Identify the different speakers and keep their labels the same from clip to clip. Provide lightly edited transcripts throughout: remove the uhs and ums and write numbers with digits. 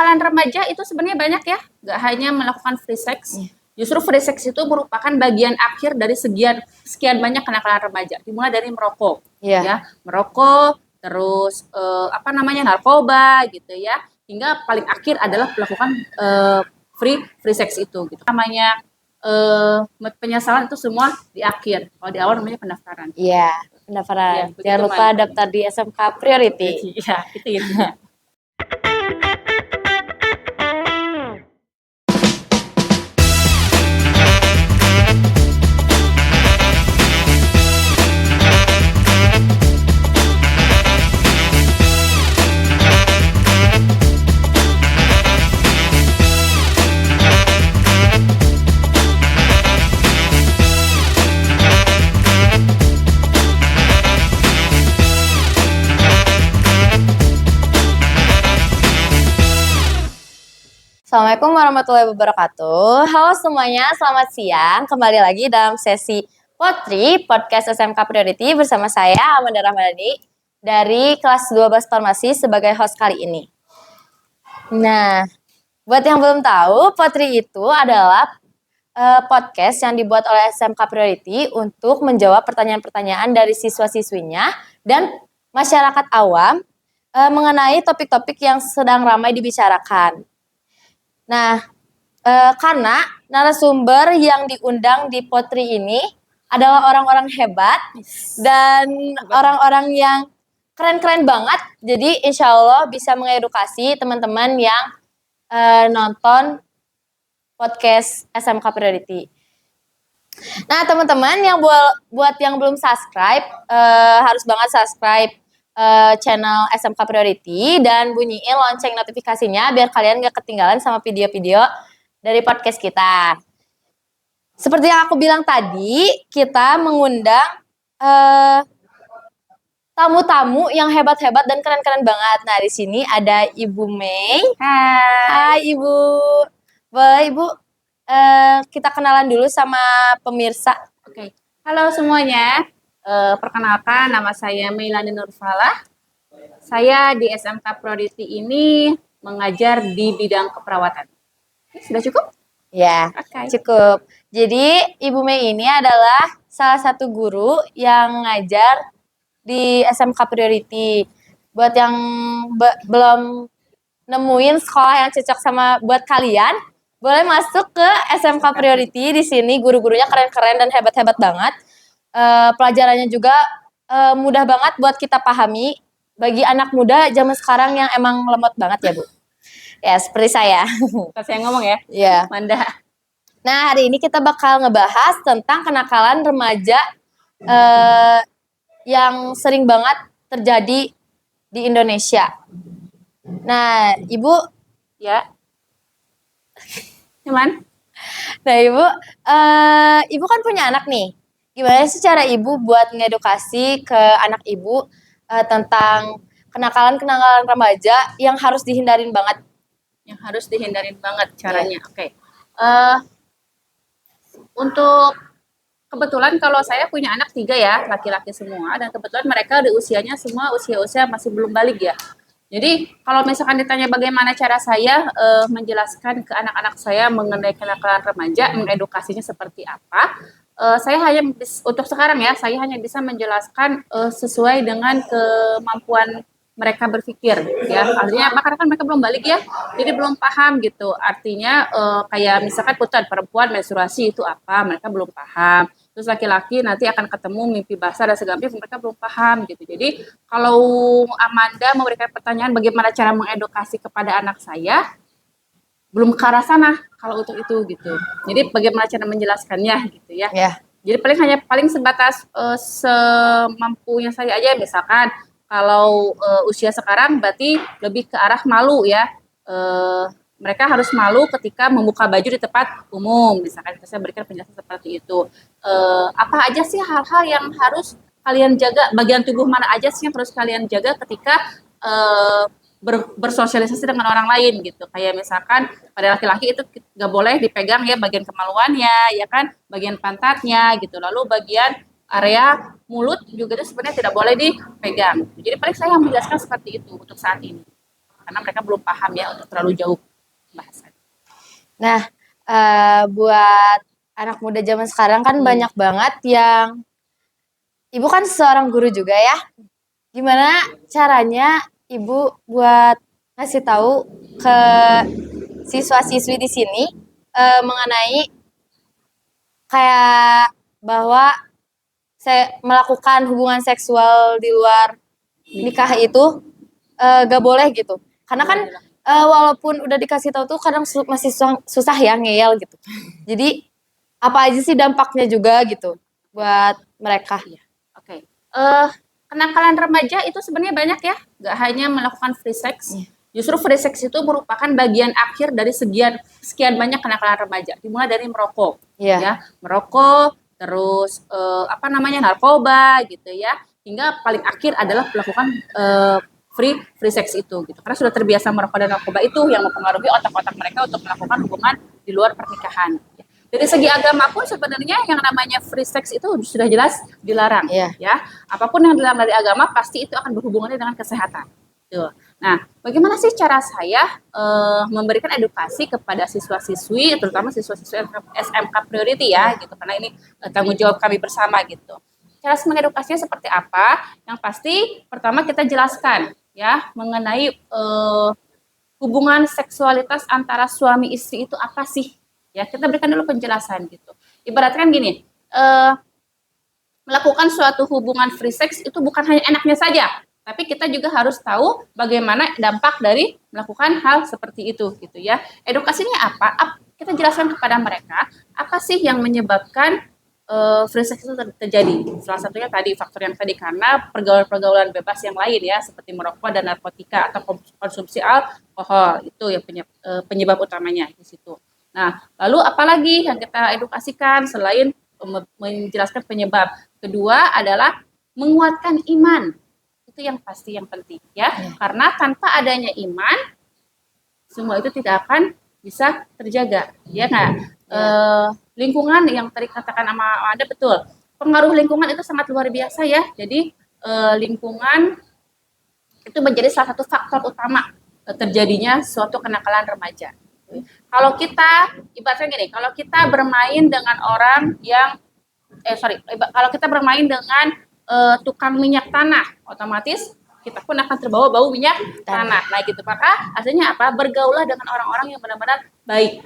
Speaker 1: kenakalan remaja itu sebenarnya banyak ya, nggak hanya melakukan free sex. Justru free sex itu merupakan bagian akhir dari sekian banyak kenakalan remaja. Dimulai dari merokok, ya, merokok, terus narkoba gitu ya, hingga paling akhir adalah melakukan free sex itu. Gitu. Namanya penyesalan itu semua di akhir. Kalau di awal namanya pendaftaran.
Speaker 2: Iya, pendaftaran. Jangan lupa daftar di SMK Priority.
Speaker 1: Iya, itu intinya.
Speaker 2: Assalamualaikum warahmatullahi wabarakatuh. Halo semuanya, selamat siang. Kembali lagi dalam sesi Potri, Podcast SMK Priority bersama saya, Amanda Rahmadani, dari kelas 12 Farmasi sebagai host kali ini. Nah, buat yang belum tahu, Potri itu adalah podcast yang dibuat oleh SMK Priority untuk menjawab pertanyaan-pertanyaan dari siswa-siswinya dan masyarakat awam mengenai topik-topik yang sedang ramai dibicarakan. Nah, karena narasumber yang diundang di Potri ini adalah orang-orang hebat dan orang-orang yang keren-keren banget. Jadi insya Allah bisa mengedukasi teman-teman yang nonton podcast SMK Priority. Nah, teman-teman yang buat yang belum subscribe, harus banget subscribe channel SMK Priority dan bunyiin lonceng notifikasinya biar kalian gak ketinggalan sama video-video dari podcast kita. Seperti yang aku bilang tadi, kita mengundang tamu-tamu yang hebat-hebat dan keren-keren banget. Nah, di sini ada Ibu Mei. Hai Ibu. Boleh Ibu kita kenalan dulu sama pemirsa.
Speaker 1: Oke. Halo semuanya. Perkenalkan, nama saya Meilani Nurfalah. Saya di SMK Priority ini mengajar di bidang keperawatan. Sudah cukup?
Speaker 2: Ya, cukup. Jadi Ibu Mei ini adalah salah satu guru yang ngajar di SMK Priority. Buat yang belum nemuin sekolah yang cocok sama buat kalian, boleh masuk ke SMK Priority. Di sini guru-gurunya keren-keren dan hebat-hebat banget. Pelajarannya juga mudah banget buat kita pahami bagi anak muda zaman sekarang yang emang lemot banget ya Bu. Ya seperti saya.
Speaker 1: Saya ngomong ya.
Speaker 2: Iya.
Speaker 1: Manda.
Speaker 2: Nah hari ini kita bakal ngebahas tentang kenakalan remaja yang sering banget terjadi di Indonesia. Nah Ibu
Speaker 1: ya. Cuman.
Speaker 2: Nah Ibu kan punya anak nih. Gimana sih cara Ibu buat ngedukasi ke anak Ibu tentang kenakalan-kenakalan remaja yang harus dihindarin banget?
Speaker 1: Yang harus dihindarin banget caranya. Oke. Untuk kebetulan kalau saya punya anak 3 ya, laki-laki semua, dan kebetulan mereka di usianya semua usia masih belum balik ya. Jadi kalau misalkan ditanya bagaimana cara saya menjelaskan ke anak-anak saya mengenai kenakalan remaja, mengedukasinya seperti apa, saya hanya untuk sekarang ya, saya hanya bisa menjelaskan sesuai dengan kemampuan mereka berpikir ya. Artinya karena kan mereka belum balik ya, jadi belum paham gitu. Artinya kayak misalkan perempuan menstruasi itu apa, mereka belum paham. Terus laki-laki nanti akan ketemu mimpi basah dan segala macam, mereka belum paham gitu. Jadi kalau Amanda memberikan pertanyaan bagaimana cara mengedukasi kepada anak saya, belum ke arah sana kalau untuk itu gitu. Jadi bagaimana cara menjelaskannya gitu ya. Jadi paling sebatas semampunya saya aja. Misalkan kalau usia sekarang berarti lebih ke arah malu ya. Mereka harus malu ketika membuka baju di tempat umum. Misalkan saya berikan penjelasan seperti itu. Apa aja sih hal-hal yang harus kalian jaga, bagian tubuh mana aja sih yang harus kalian jaga ketika bersosialisasi dengan orang lain gitu. Kayak misalkan pada laki-laki itu nggak boleh dipegang ya bagian kemaluannya, ya kan, bagian pantatnya gitu. Lalu bagian area mulut juga itu sebenarnya tidak boleh dipegang. Jadi paling saya menjelaskan seperti itu untuk saat ini. karena mereka belum paham ya untuk terlalu jauh bahasan.
Speaker 2: Nah, buat anak muda zaman sekarang kan banyak banget yang Ibu kan seorang guru juga ya. Gimana caranya Ibu buat ngasih tahu ke siswa-siswi di sini mengenai kayak bahwa saya melakukan hubungan seksual di luar nikah itu gak boleh gitu. Karena kan walaupun udah dikasih tahu tuh kadang masih susah ya ngeyel gitu. Jadi apa aja sih dampaknya juga gitu buat mereka?
Speaker 1: Iya. Oke. Kenakalan remaja itu sebenarnya banyak ya, nggak hanya melakukan free sex. Justru free sex itu merupakan bagian akhir dari sekian banyak kenakalan remaja. Dimulai dari merokok, ya, merokok, terus narkoba gitu ya, hingga paling akhir adalah melakukan free sex itu gitu. Karena sudah terbiasa merokok dan narkoba itu yang mempengaruhi otak-otak mereka untuk melakukan hubungan di luar pernikahan. Dari segi agama pun sebenarnya yang namanya free sex itu sudah jelas dilarang, ya. Apapun yang dilarang dari agama pasti itu akan berhubungannya dengan kesehatan. Tuh. Nah, bagaimana sih cara saya memberikan edukasi kepada siswa-siswi, terutama siswa-siswi SMK Priority ya, gitu, karena ini tanggung jawab kami bersama gitu. Cara mengedukasinya seperti apa? Yang pasti pertama kita jelaskan ya mengenai hubungan seksualitas antara suami istri itu apa sih? Ya, kita berikan dulu penjelasan gitu. Ibaratkan gini, melakukan suatu hubungan free sex itu bukan hanya enaknya saja, tapi kita juga harus tahu bagaimana dampak dari melakukan hal seperti itu gitu ya. Edukasinya apa? Kita jelaskan kepada mereka apa sih yang menyebabkan free sex itu terjadi. Salah satunya tadi faktor yang tadi karena pergaulan-pergaulan bebas yang lain ya, seperti merokok dan narkotika atau konsumsi alkohol, itu yang penyebab utamanya di situ. Nah, lalu apalagi yang kita edukasikan selain menjelaskan penyebab? Kedua adalah menguatkan iman. Itu yang pasti yang penting ya. Karena tanpa adanya iman semua itu tidak akan bisa terjaga. Ya nggak? Lingkungan yang tadi katakan sama Anda betul. Pengaruh lingkungan itu sangat luar biasa ya. Jadi lingkungan itu menjadi salah satu faktor utama terjadinya suatu kenakalan remaja. Kalau kita ibaratnya gini, kalau kita bermain dengan orang yang kalau kita bermain dengan tukang minyak tanah, otomatis kita pun akan terbawa bau minyak tanah. Nah gitu, maka artinya apa? Bergaulah dengan orang-orang yang benar-benar baik.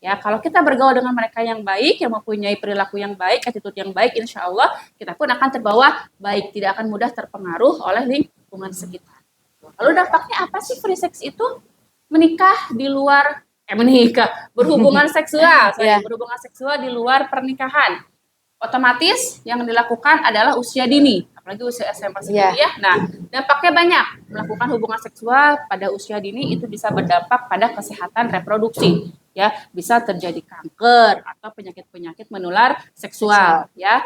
Speaker 1: Ya, kalau kita bergaul dengan mereka yang baik, yang mempunyai perilaku yang baik, attitude yang baik, insya Allah kita pun akan terbawa baik, tidak akan mudah terpengaruh oleh lingkungan sekitar. Lalu dampaknya apa sih free sex itu? Berhubungan seksual, berhubungan seksual di luar pernikahan. Otomatis yang dilakukan adalah usia dini, apalagi usia SMA sendiri ya. Nah, dampaknya banyak. Melakukan hubungan seksual pada usia dini itu bisa berdampak pada kesehatan reproduksi, ya. Bisa terjadi kanker atau penyakit-penyakit menular seksual, ya,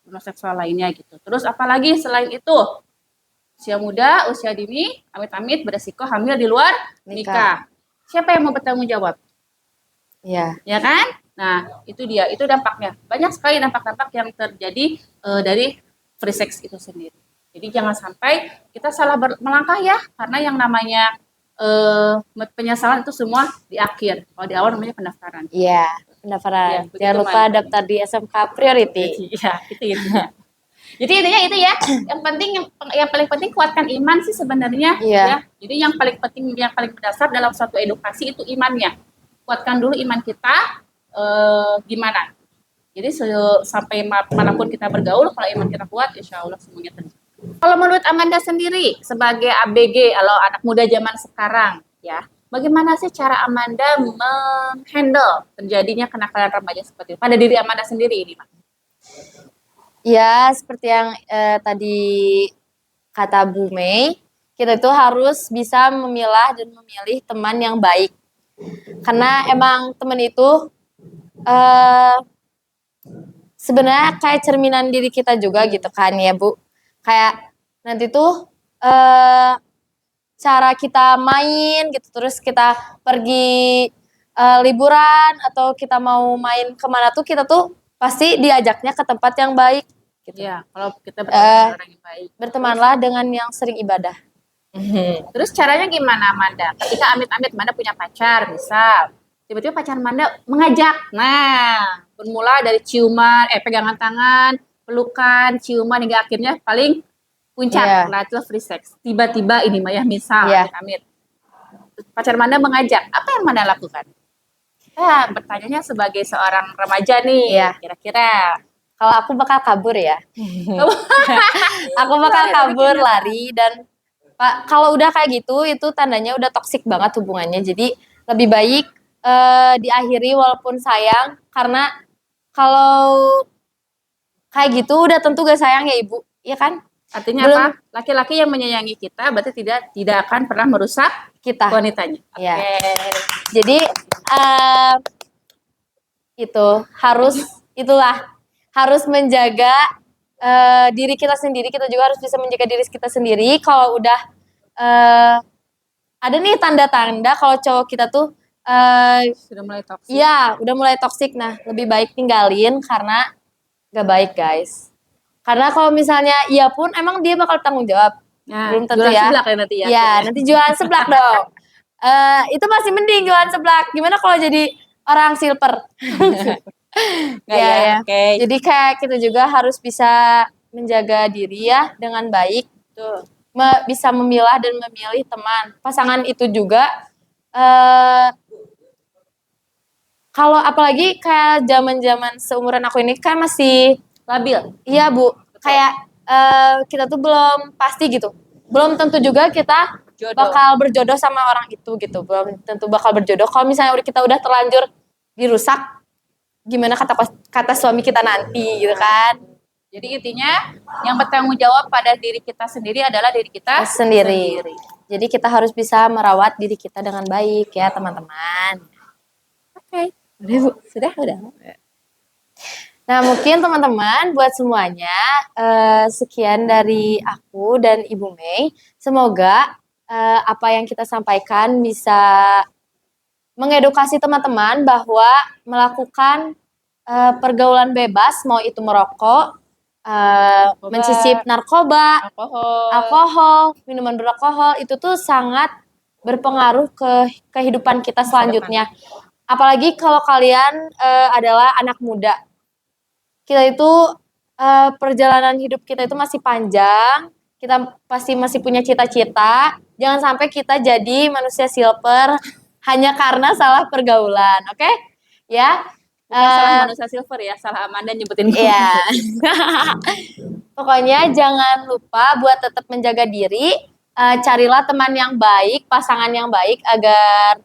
Speaker 1: menular seksual lainnya gitu. Terus apalagi selain itu, usia muda, usia dini, amit-amit beresiko hamil di luar nikah. Siapa yang mau bertanggung jawab? Ya kan? Nah, itu dia, itu dampaknya. Banyak sekali dampak-dampak yang terjadi dari free sex itu sendiri. Jadi jangan sampai kita salah melangkah ya, karena yang namanya penyesalan itu semua di akhir. Kalau di awal namanya pendaftaran.
Speaker 2: Iya, pendaftaran. Jangan lupa daftar di SMK Priority.
Speaker 1: Iya, itu intinya. Jadi intinya itu ya, yang paling penting kuatkan iman sih sebenarnya ya. Jadi yang paling penting, yang paling mendasar dalam suatu edukasi itu imannya. Kuatkan dulu iman kita gimana. Jadi sampai manapun kita bergaul, kalau iman kita kuat, insya Allah semuanya terjadi. Kalau menurut Amanda sendiri sebagai ABG, kalau anak muda zaman sekarang ya, bagaimana sih cara Amanda menghandle terjadinya kenakalan remaja seperti itu pada diri Amanda sendiri ini, Pak?
Speaker 2: Ya, seperti yang tadi kata Bu Mei, kita itu harus bisa memilah dan memilih teman yang baik. Karena emang teman itu sebenarnya kayak cerminan diri kita juga gitu kan ya Bu. Kayak nanti tuh cara kita main gitu, terus kita pergi liburan atau kita mau main kemana tuh, kita tuh pasti diajaknya ke tempat yang baik. Gitu.
Speaker 1: Ya, kalau kita berteman dengan orang yang baik.
Speaker 2: Bertemanlah dengan yang sering ibadah.
Speaker 1: Terus caranya gimana, Amanda? Ketika amit-amit Amanda punya pacar, misal tiba-tiba pacar Amanda mengajak. Nah, bermula dari ciuman, pegangan tangan, pelukan, ciuman hingga akhirnya paling puncak, nah itu free sex. Tiba-tiba ini Maya misal amit-amit pacar Amanda mengajak, apa yang Amanda lakukan? Bertanyanya sebagai seorang remaja nih, kira-kira.
Speaker 2: Kalau aku bakal kabur ya. Aku bakal kabur, lari, dan kalau udah kayak gitu, itu tandanya udah toksik banget hubungannya. Jadi lebih baik diakhiri walaupun sayang, karena kalau kayak gitu udah tentu gak sayang ya Ibu, ya kan?
Speaker 1: Artinya apa? Laki-laki yang menyayangi kita berarti tidak akan pernah merusak kita wanitanya.
Speaker 2: Ya. Jadi itu harus menjaga diri kita sendiri. Kita juga harus bisa menjaga diri kita sendiri. Kalau udah ada nih tanda-tanda kalau cowok kita tuh
Speaker 1: sudah mulai toksik.
Speaker 2: Iya, udah mulai toksik. Nah, lebih baik tinggalin karena gak baik, guys. Karena kalau misalnya iya pun emang dia bakal tanggung jawab.
Speaker 1: Nah, belum tentu ya. Seblak ya nanti ya.
Speaker 2: Iya, nanti jualan seblak dong. Itu masih mending jualan seblak. Gimana kalau jadi orang silver? Ya. Okay. Jadi kayak kita juga harus bisa menjaga diri ya dengan baik. Tuh. Bisa memilah dan memilih teman. Pasangan itu juga kalau apalagi kayak zaman-zaman seumuran aku ini kan masih
Speaker 1: labil.
Speaker 2: Iya Bu, kayak kita tuh belum pasti gitu. Belum tentu juga kita bakal berjodoh sama orang itu gitu. Belum tentu bakal berjodoh. Kalau misalnya kita udah terlanjur dirusak, gimana kata suami kita nanti gitu kan.
Speaker 1: Jadi intinya yang bertanggung jawab pada diri kita sendiri adalah diri kita sendiri.
Speaker 2: Jadi kita harus bisa merawat diri kita dengan baik ya teman-teman.
Speaker 1: Oke. Sudah.
Speaker 2: Nah mungkin teman-teman buat semuanya sekian dari aku dan Ibu Mei. Semoga apa yang kita sampaikan bisa mengedukasi teman-teman bahwa melakukan pergaulan bebas, mau itu merokok, mencicip narkoba, alkohol, minuman beralkohol, itu tuh sangat berpengaruh ke kehidupan kita selanjutnya. Apalagi kalau kalian adalah anak muda. Kita itu perjalanan hidup kita itu masih panjang, kita pasti masih punya cita-cita. Jangan sampai kita jadi manusia silver hanya karena salah pergaulan, oke? Ya.
Speaker 1: Salah manusia silver ya, salah Amanda nyebutin gue.
Speaker 2: Iya. Pokoknya jangan lupa buat tetap menjaga diri, carilah teman yang baik, pasangan yang baik agar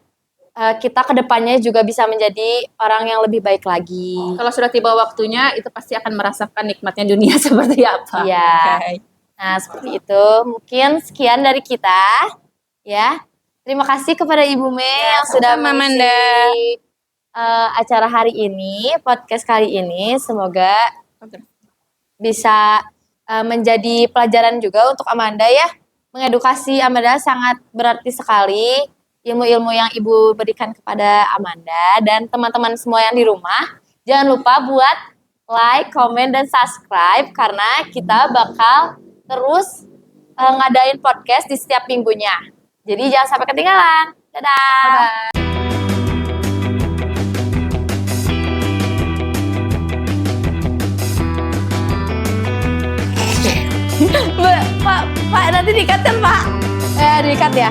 Speaker 2: kita kedepannya juga bisa menjadi orang yang lebih baik lagi.
Speaker 1: Kalau sudah tiba waktunya, itu pasti akan merasakan nikmatnya dunia seperti apa.
Speaker 2: Iya. Okay. Nah, seperti itu. Mungkin sekian dari kita. Ya. Terima kasih kepada Ibu Mei yang sudah mengisi acara hari ini, podcast kali ini. Semoga bisa menjadi pelajaran juga untuk Amanda ya. Mengedukasi Amanda sangat berarti sekali. Ilmu-ilmu yang Ibu berikan kepada Amanda dan teman-teman semua yang di rumah. Jangan lupa buat like, komen, dan subscribe karena kita bakal terus ngadain podcast di setiap minggunya. Jadi jangan sampai ketinggalan. Dadah! Bye. Pak, nanti di-cut kan Pak? Di-cut ya?